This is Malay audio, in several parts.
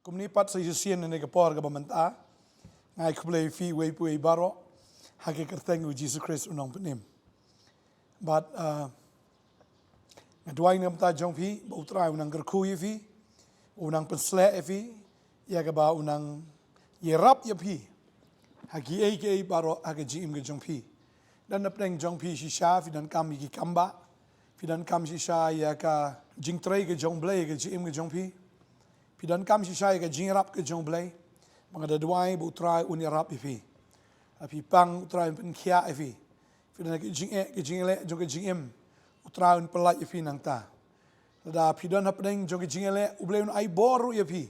Kumnipat sa Yusian na nagapor ka bamanta, ngay kublay fi way puay baro, hagi kerteng u Jesus Christ unang penim. But ngaduay ngam ta jong fi, bautray unang gerkuy fi, unang pensle fi, ya ba unang yerap ya fi, hagi ay baro hagi jim ke jong fi. Dan napeng jong fi shisha, fi dan kam ki kamba, fi dan kam shisha ya ka jing tray ke jong Blei ke jim ke jong fi. Pidan kam si saya ke jingrap ke jong Blei, mga dadway bu try unirap ifi. Api pang utray pen kia ifi. Pidan ke jingle jong ke jingem utray un pelat ifi nang ta. Lada pidan hapdeng jong ke jingle ublei un ai boru ifi.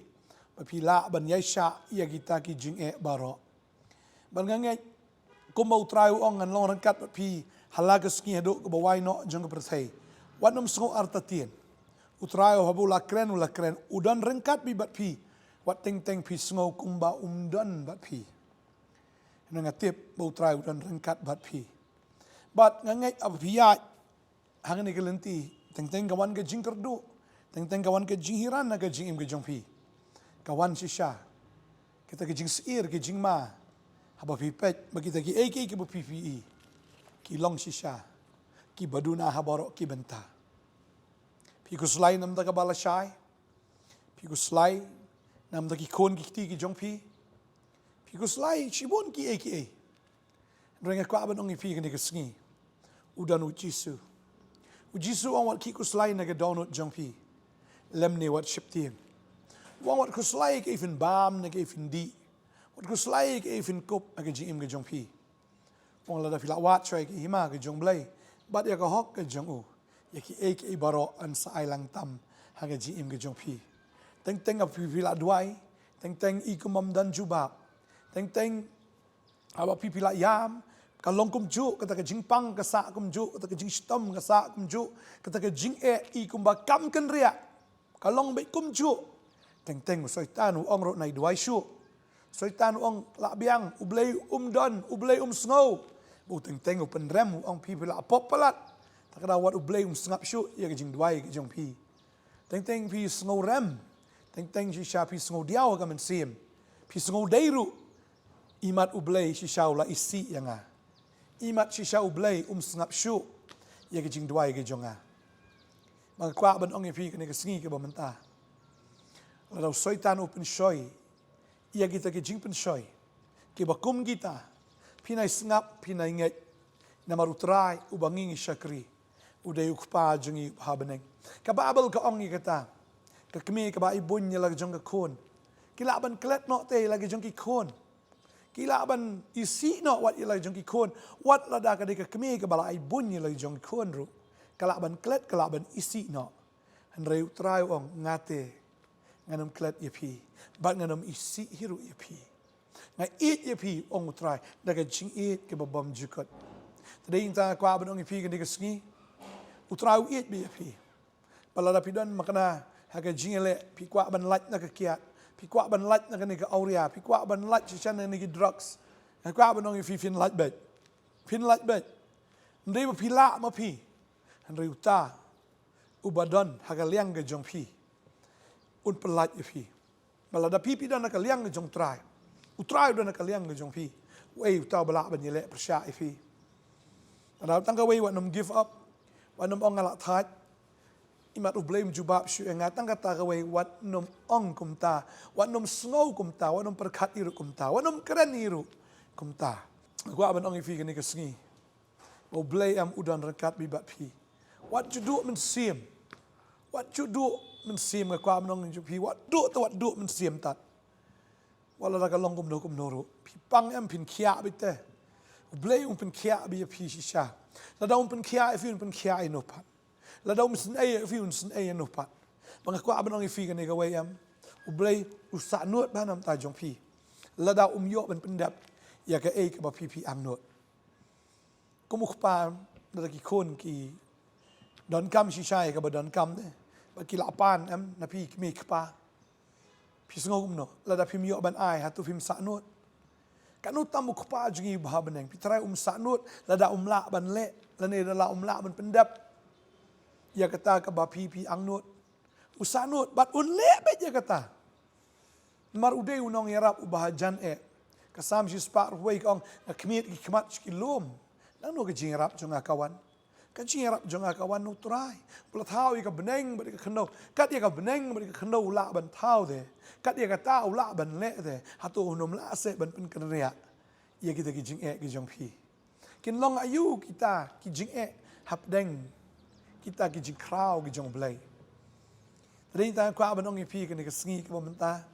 Api la ban yaisha ia kita ki jinge baro. Ban ngangai kumba utray ong ngan long rangkat api halaga ski hadu ke bawai no jong ke persai. Wanum sengo artatien. Utrayo habu lakren udan rengkat bi bat pi wat teng pi sngau kumba umdan bat pi nangatip ba utrayo udan rengkat bat pi bat ngangai abhiya hangani kelenti teng kawan ke jing kerdu teng kawan ke jing hiran na ke jing im ke jong pi kawan sisha kita ke jing seir ke jing ma haba pi pet bagi kita ki ke PPE ki long sisha ki baduna habaro ki benta Pikus lai nam da kabala shai, pikus lai nam da ki kon ki ki jong pi, pikus lai shibon ki aka. Renga kwa aban ongi pi ke sngi, udan ujisu. Ujisu ang wat ki kus lai na ke donut jong pi, lemne wat shiptien. Wang wat kus lai ke even bam na ke even di, wat kus lai ke even kop na ke jim ke jong pi. Wang lada fila wat choy ke hima ke jong Blei, bat ya ka hok ke jong u. Yaki ek baro an sa ailang tam haga jim ke jong pi teng ap pipila duai teng ikumam dan jubab teng aba pipila yam kalong kum ju kata ke jingpang ka sa kum ju kata ke jing stom ka sa kum ju kata ke jing ikum ba kam ken ria kalong be kum ju teng soitan ong ro nai duai shu soitan ong la biang ublei dan ublei snow bu teng open rem ong pipila popalat takada wat ublei sngap shu ya ke jing duai ke jong pi teng pi sngo rem teng shisha pi sngo diaw ka men sim pi sngo deiru imat ublei shisha la isi yanga imat shisha ublei sngap shu ya ke jing duai ke jonga mang kwa ban ong pi ke ne ke sngi ke bamenta la dau soitan open shoy ya kita ke jing pen shoy ke bakum kita pinai sngap pinai ngai namarutrai ubangingi shakri uday ukpa jungi habeneng kababel ka ongi kata ka kemi ka ba ibun nya lag jong ka kon kilaban klet no te lagi jong ki kon kilaban isi no wat ila jong ki kon wat lada ka de ka kemi ka bala ibun nya lag jong kon ru kalaban klet kalaban isi no hanrei utrai ong ngate nganam klet yepi bat nganam isi hiru yepi ngai it yepi ong utrai daga jing it ke babam jukot tadai inta kwa ban ong yepi ka de ka sngi utrau it bi pi palada pidan makana haga jingele pi kwa ban lat na ka kiat pi kwa ban lat na ka ni ka auria pi kwa ban lat chan na ni drugs ha kwa ban ong fi fin lat bet ndai ba pila ma pi handai uta ubadan haga liang ke jong pi un pelat pi palada pi pidan na ka liang ke jong trai utrai dan na ka liang ke jong pi wei uta bala ban yele persya pi ada tangka wei wat nom give up wanum ong ngalak thaj imat ublei jubab shu ngatang kata gawe wat num ong kumta wat num snow kumta wat num perkat iru kumta wat num keren iru kumta gua ban ong ifi kene kesngi ublei am udan rekat bibat pi wat judu men sim ga kwa ban ong jupi wat du men sim tat wala la kalong kum no ru pi pang am pin khia bite ublei pin khia bi pi shisha la daun pen kia ifi pen kia inopat la daun sen ai ifi sen ai inopat bang ko abanong ifi kan ga wayam ublei usanut banam ta jong pi la da yo ben pyndep ya ka ai ka ba pi angnud kumukpa da ki kon ki don kam shi shai ka ba don kam de ba ki lapan am na pi mi kpa pi sngom no la da pi yo ban ai hatu fim sanut kanut tamu kupa jungi bahabeneng pitrai sanut lada la ban le lane la ban pyndep ya kata ka ba pi angnud usanut bat un le be ya kata mar uday unong yarap ubahajan kasam si spa ruway kong kmit kmat kilom nang no kajing yarap jong akawan kajing yarap jong akawan utray pulathau ka beneng bari ka khno kat ya ka beneng bari ka khno la ban thau de kat ya ka ta ula ban le de hatu unom la se ban pen kanria ya kita kijing ki jong phi kin long ayu kita kijing hap deng kita kijing krau ki jong blei rin ta kwa ban ong phi ka ni ka sngi ka momenta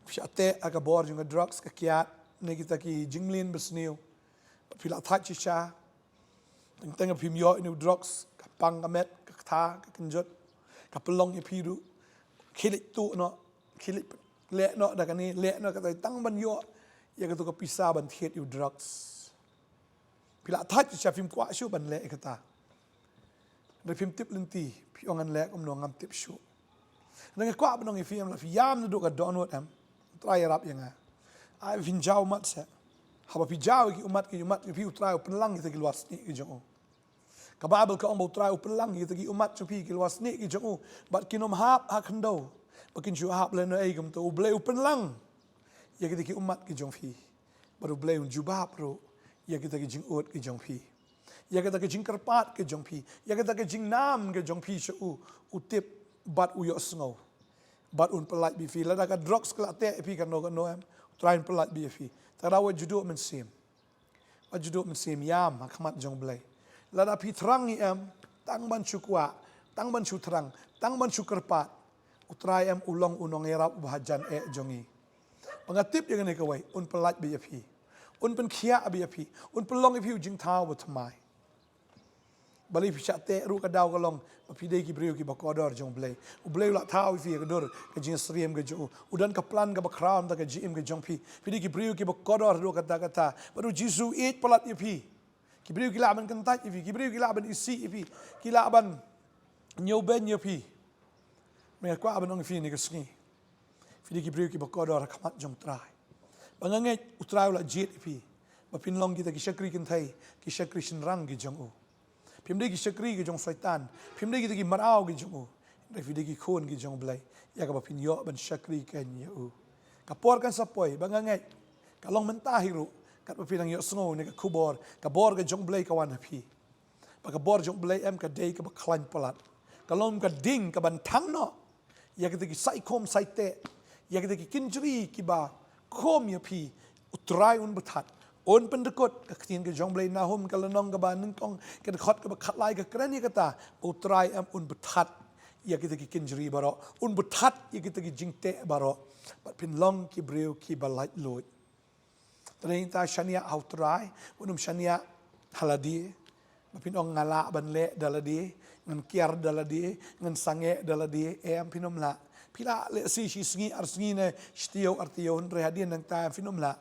Fiate aga bor yung drugs ka kiat ne kita ki jinglin besniu pila thach cha teng pim yo inu drugs ka pang ka met ka tha ka kanjot ka pelong ye piru khilit tu no khilit le no da ka ni le no ka tang ban yo ya ka tu ka pisa ban thiet yu drugs pila thach cha pim kwa shu ban le ka ta re pim tip lenti pi ongan le kom no ngam tip shu nang kwa ban ong film la fi yam no do ka donut am try rap yang ai vin jau mat se haba pi jau ki umat ki pi try pelang ki luas ni ki jong ka bible ka ombo try pelang ki umat ki luas ni ki jong bat kinom hap ha khando bakin ju hap le no ai gam to blei pelang ya ki umat ki jong phi baru blei un juba pro ya ki jing ot ki jong phi ya ki jing karpat ki jong phi ya ki jing nam ki jong phi shu utip bat u yo sngo bat un pelat bi fi la da ka drugs kla te pi kan no em try and pelat bi fi ta da wa judo men sim yam khmat jong blei la da pi thrang ni em tang ban chu kwa tang ban chu thrang tang ban chu kerpat utrai em ulong unong era bahajan jongi pangatip yang ne ka wai un pelat bi fi un pen khia bi fi un pelong fi jing thau ba thamai bali pichat te ru ka daw ka long pidei ki breu ki bakodor jong blei u blei la thau fi ka dor ka jing sriem ka jo udan ka plan ka bakram ta ka jim ka jong phi pidei ki breu ki bakodor ru ka ta baru jisu it palat ye phi ki breu ki la ban kan ta ye phi ki breu ki la ban isi ye phi ki la ban nyau ben ye phi me kwa ban ong phi ni ka sngi pidei ki breu ki bakodor khamat jong trai bangange utrai la jet ye phi ba pin long ki ta ki shakri kan thai ki shakri shin rang ki jong u Pimde ki shakri ki jong syaitan, pimde ki marau ki jong u, refide ki khon ki jong blei, ya ka pin yo ban shakri kan ya u. Ka por kan sapoi bangangai, ka long mentahiru, ka pinang yo sngo ne ka khubor, ka bor ka jong blei ka wan hapi. Ba ka bor jong blei em ka dei ka klan palat. Ka long ka ding ka ban thang no, ya ka ki sai khom sai te, ya ka ki kinjri ki ba khom ya pi, utrai un bathat. On pendekut ka ktin ka jong blei na hum ka lanong ka ba nung tong ka khot ka ba khatlai ka krani ka ta utrai am un bethat ya kita ki kinjri baro un bethat ya kita ki jingte baro but pin long ki breu ki balai loy train ta shania outrai unum shania haladi pin ong ngala ban le daladi ngan kiar daladi ngan sange daladi em pinom la pila le si sngi ar sngi ne stio artio re hadien nang ta pinom la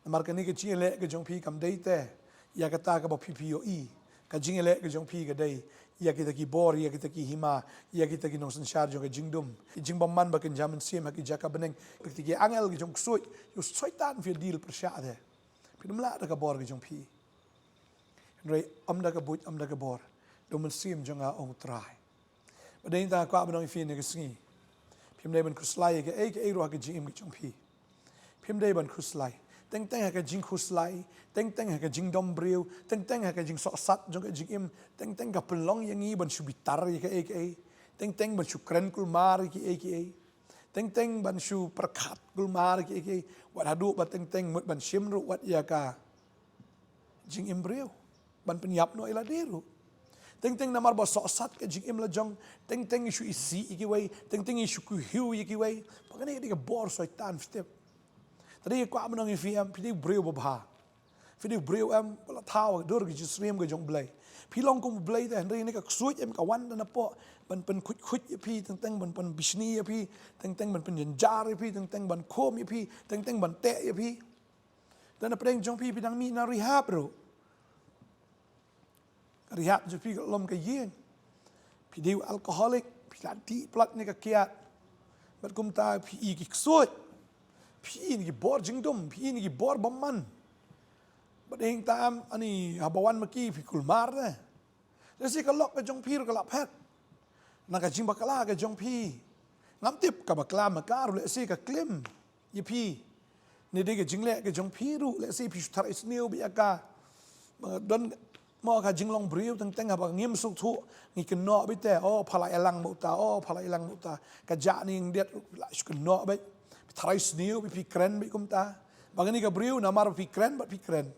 markani ke chile ke jong phi kam dei te ya ka ta ka ba PPOE ka jingele ke jong phi ka dei ya kita ki bor ya kita ki hima ya kita ki nong sanshar jong ka jingdum jing bam man ba ken jaman sim ha ki jaka beneng ki ki angel ke jong soi yu soitan fi deal persha de pinum la ka bor ke jong phi rei am da ka buit am da ka bor do man sim jong a ong trai ba dei ta kwa ba nong fi ne ke sngi pim dei ban khuslai ke e ro ka jing ke jong phi pim dei ban khuslai teng ha ka jing khuslai teng ha ka jing dom breu teng ha ka jing so sat jong ka jing im teng ka pelong yang i ban subitar ye ka e teng ban su kren kul mar ki e teng ban su perkhat kul mar ki e wat hadu ba teng mut ban sim ru wat ya ka jing im breu ban penyap no ila deru teng namar ba so sat ka jing im la jong teng isu isi ki wei teng isu ku hiu ki wei pagane ka bor soitan step tadi kwa menang FM pidi breu babha pidi breu am pala thau dor ki srem ke jong blei pilong kum blei te henry ne ka suit em ka wan na po ban pen khut pi teng ban bisni pi teng ban pen jar pi teng ban khom pi teng ban te pi dan apreng jong pi pidang mi na rehab ro rehab je pi lom ka yen pidi alcoholic pila plat ne ka kiat bat kum ta pi ki suit pi ni bor jingdom pi ni bor bamman badeng tam ani habawan maki pi kulmar ne desi kalok ka jong pi ka lap het na ka jing bakala ka jong pi ngam tip ka bakla makaru le si ka klim ye pi ni de ke jingle ke jong pi ru le si pi thar isneu bi aka don mo ka jinglong briu teng ha ba ngim suk thu ngi ken no bi te phala elang mo ta phala elang mo ta ka ja ni ndet la ken no bi thar isneu bi pi kren bi kum ta bangani ka briu na mar pi kren ba pi kren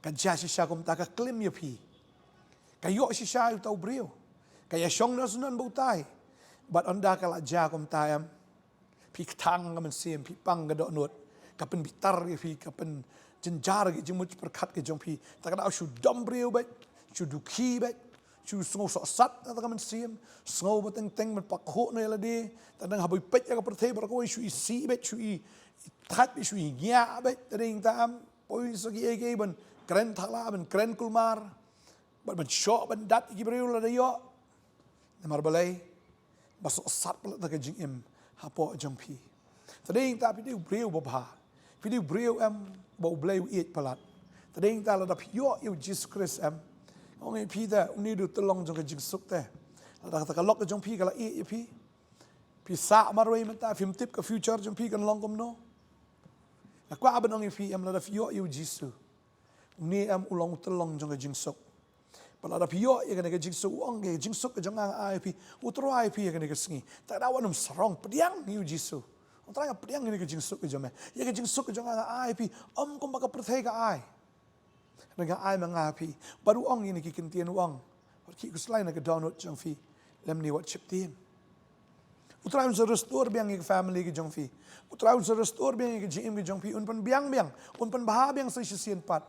ka ja si sha kum ta ka klim ye pi ka yo si sha u tau briu ka ya shong na sunan bo tai but onda ka la ja kum ta am pi thang ka man sim pi pang ka do nut ka pen bitar ke pi ka pen jenjar ke jemut perkat ke jong pi ta ka shu dom briu ba shu du ki ba shu sngo so sat ta ka man sim sngo ba teng man pak ho ne la di ta dang ha boi pet ka per the ba ko shu i si ba shu i that bi shu i nya ba ta ding ta am poi so ki e ban kren thala ban kren kulmar ban sho ban dat ki briu la de yo na mar balai ba so sat ba ta ka jing em ha po jong pi ta ding ta pi du briu ba ba pi du briu am bo Blei eat palat ta ding ta la da yo you Jesus Christ am ong e pi da uni du tolong jong ka jing suk te la ta ka lok jong pi ka la e pi sa marway man ta film tip ka future jong pi kan long kom no la kwa ban ong e pi am la da yo you Jesus uni am ulong tolong jong ka jing suk pala da yo ye ka jing suk ong ke jing suk jong ang ai pi utro ai pi ka sngi ta da wanum sarong pediang you Jesus Orang yang pediang ini kejing suk kejam ya kejing suk kejang ai pi kom baka perthai ka ai naga ai mangapi baru ong ini ki kentian wang ki kuslai na ka download jong fi lem ni wat chip team utraun se restore biang ki family ki jong fi utraun se restore biang ki jim ki jong fi un pan biang un pan baha biang se sien pat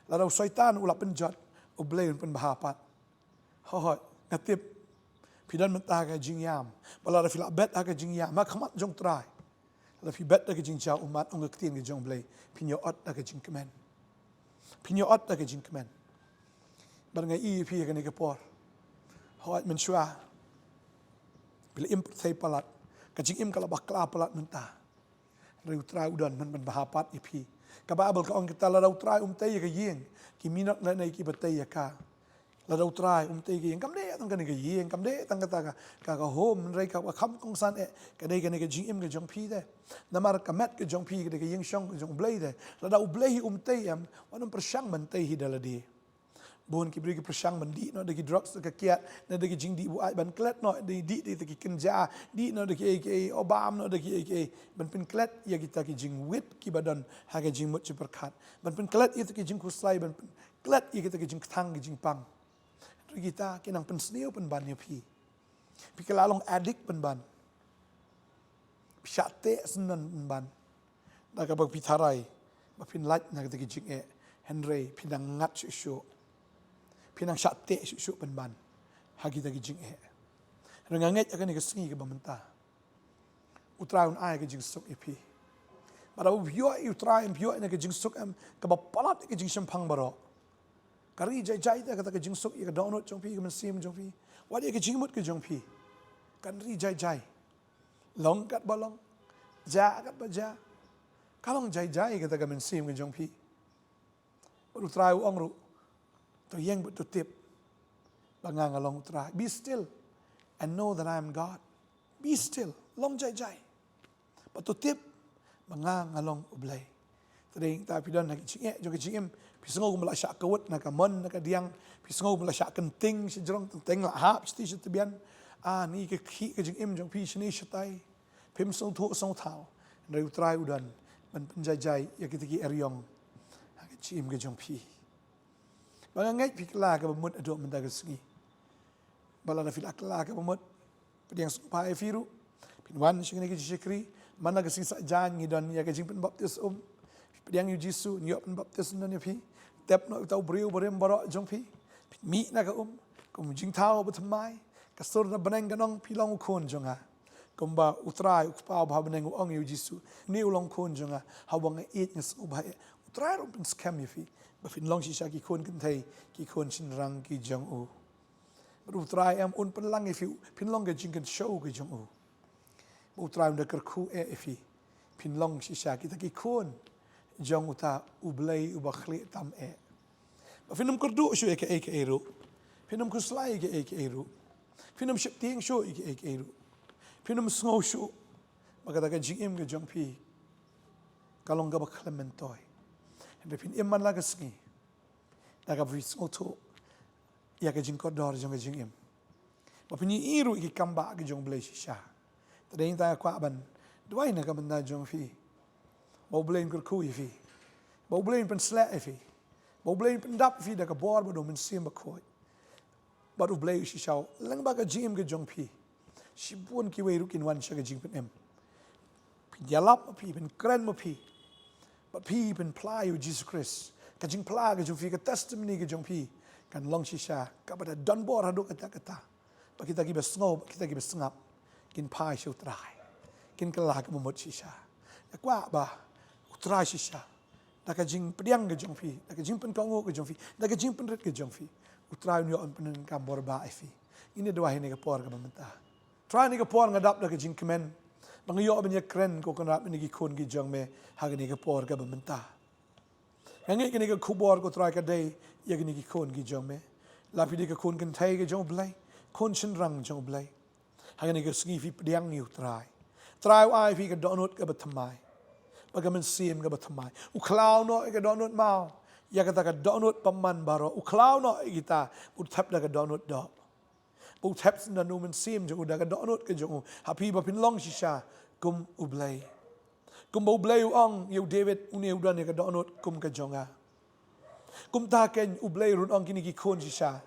la rau syaitan ulap penjat u Blei un pan baha pat ho ngatip pidan mentah ka jing yam bala ra fila bet ka jing yam ma khamat jong trai la fi bet da ke jing cha umat ong ke tin ke jong Blei pinyo ot da ke jing kemen pinyo ot da ke jing kemen bar ngai i pi ke ne ke por hoat men shwa bila im sai palat ka jing im kala bakla palat menta reu tra udan man bahapat i pi ka babel ka ong kita la rau tra tei ke yeng ki minat na nei ki batei ka la rau trai tei ke yeng kam de tang ke yeng kam de tang ka ka hom rei ka kham kong san e ka dei ke ne ke jing im ke jong pi de namar ka met ke jong pi ke yeng shong ke jong Blei de la dau Blei tei am wanum persyang man tei hi dala di bon ki bri ki persyang man di no de ki drugs ke kiat na de ki jing di bu ai ban klet no de di ki kenja di no de ki obam no de ki ban pin klet ya kita ki jing wit ki badan ha ke jing mut perkat ban pin klet ya ki jing kuslai ban klet ya kita ki jing thang ki jing pang kita kinang pensneo pen ban pi kelalong adik pen ban syate senan pen ban da ka bag pitharai ba pin lait na ka jing Henry pinang ngat shu pinang syate shu pen ban ha kita ki jing renganget akan ni kesengi ke bamenta utraun ai ke jing suk pi bara bio utraun bio na ke jing suk am ka ba palat ke jing sampang baro kari jai ta kata ke jing suk ya download jong pi ke sim jong pi wadi ke jing mut ke jong pi kan ri jai long kat balong ja kat ba ja kalong jai kata ke sim ke jong pi baru try ong ru to yeng but to tip bangang along try be still and know that I am God be still long jai but to tip bangang along Blei tading ta pidan nak jing jong jing pisngo mala syak kawat na kamon na kadiang pisngo mala syak kenting si jrong teng la hap sti si tibian ni ke khi ke jing im jong pi shni shatai pim song thu song thao reu trai udan ban penjajai ya kitiki eryong ha ke chim ke jong pi bang ngai pi kla ke bamut adok menda ke sgi bala na fil akla ke bamut pediang pai firu pinwan sing ne ke shikri mana ke sing sa jan ngidon ya ke jing pen baptis pediang yu jisu nyop pen baptis na ne pi tep no tau briu borem baro jong pi mi na ka kum jing thao bthmai ka sur na baneng ganong pilong khon jonga kumba utrai ukpa ba baneng ong yu jisu ni ulong khon jonga hawang eat ngas ubai utrai rom pen scam fi ba fin long shi sha ki khon kan thai ki khon chin rang ki jong u utrai am un pen lang fi pin long ge jing kan show ki jong u utrai da kar khu fi pin long shi sha ki ta ki khon jong uta Blei ubakhli tam finum kurdu shu ek ru finum kuslai ek ru finum ship ting shu ek ru finum snow shu maka tak jim ke jong pi kalong ga baklementoy ende pin iman la gasngi daga vis oto ya ke jing kodor jong jing im bapini iru ki kamba ke jong Blei shisha tadeng ta kwa ban dwai na ka banda jong fi bau Blei kur khu fi bau Blei pen sla fi bau Blei pen dap fi daga bor ba do men sim ba khoi ba do Blei shisha lang ba ka jim ke jong pi shibun ki wei ru kin wan sha ke jing pen em pi yalap pi pen kren mo pi but pi pen ply with Jesus Christ ka jing pla ke jong fi ka testimony ke jong pi kan long shisha ka ba da don bor hadu kata ba kita ki besngop kita ki besngap kin pai shu trai kin kala ka mo shisha ya kwa ba utrai shisha da ka jing pediang ke jong fi da ka jing pen kongo ke jong fi da ka jing pen ret ke jong fi utrai ni on pen kam bor ba fi ini dua ini ke por ka bamenta try ni ke por ngadap da ka jing kemen bang yo ben ye kren ko kan rap ni ki khon ki jong me ha ni ke por ka bamenta ngi ni ke khubor ko try ka dei ye ni ki khon ki jong me la pi ke khon kan thai ke jong Blei khon chen rang jong Blei ha ni ke ski fi pediang ni utrai try ai fi ke donut ka batmai bagaimana sim ka batmai u klau no ke donut mau ya kata ka donut paman baro u klau no kita u tap da ka donut do u tap na nu men sim jo da ka donut ke jo happy ba pin long shisha kum u Blei kum u Blei u ong yu David u ne u dan ka donut kum ka jonga kum ta ken u Blei run ong kini ki khon shisha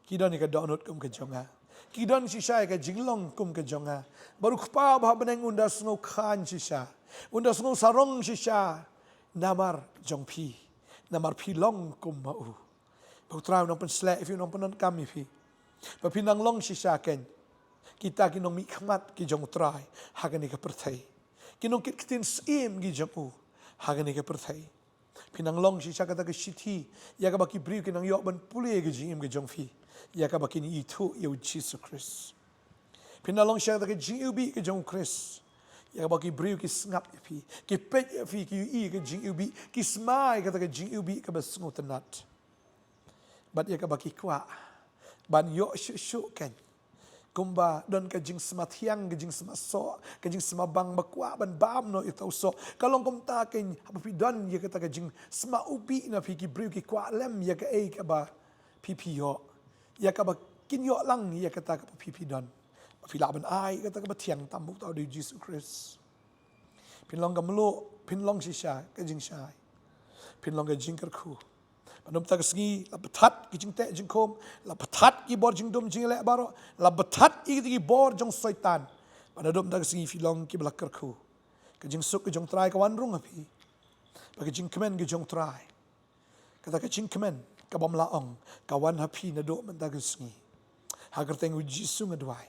ki don ka donut kum ka jonga ki don shisha ka jinglong kum ka jonga baru khpa ba beneng unda sno khan shisha unda sno sarong shisha namar jongpi namar pilong kum mau putra nong pen sla if you nong pen kam if pa pinang long shisha ken kita kinong mi khmat ki jong trai hagani ka perthai kinong kitin sim gi jong u hagani ka perthai pinang long shisha kata ka shithi ya ka baki briu kinong yo ban puli ge jim ge jong fi ya ka baki ni itu yo Jesus Christ pinang long shisha kata ka jubi ge jong Christ ya ka baki briu ki ngap fi ki pet fi ki i ge jubi ki smai kata ka jubi ka basngo tenat bat ya ka baki kwa ban yo shu ken kumba don ka jing smathiang ka jing smaso ka jing smabang bakwa ban bam no ito so kalong kum ta ken hapi don ye ka jing sma ubi na phi ki briu ki kwa lem ye ka e ka ba pp yo ya ka ba kin yo lang ye ka ta ka pp don phi la ban ai ka ta ka ba thiang tam bu ta di Jesus Christ pin long ka mlo pin long shisha ka jing shai pin long ka jing kar khu Panom tak segi la betat ki jing te jing kom la betat ki bor jing dum jing le baro la betat ki bor jong syaitan panadom tak segi filong ki belakar khu ka jing suk ki jong trai ka wan rung api pa ki jing kemen ki jong trai kata ka jing kemen ka bom laong ka wan hapi na do man tak segi hagar teng jisu ngadwai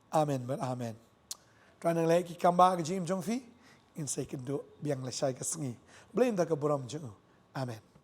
amen but amen tran le ki kamba ki jing jong fi in sai ken do biang la sai ka segi Blei tak ka boram jeng amen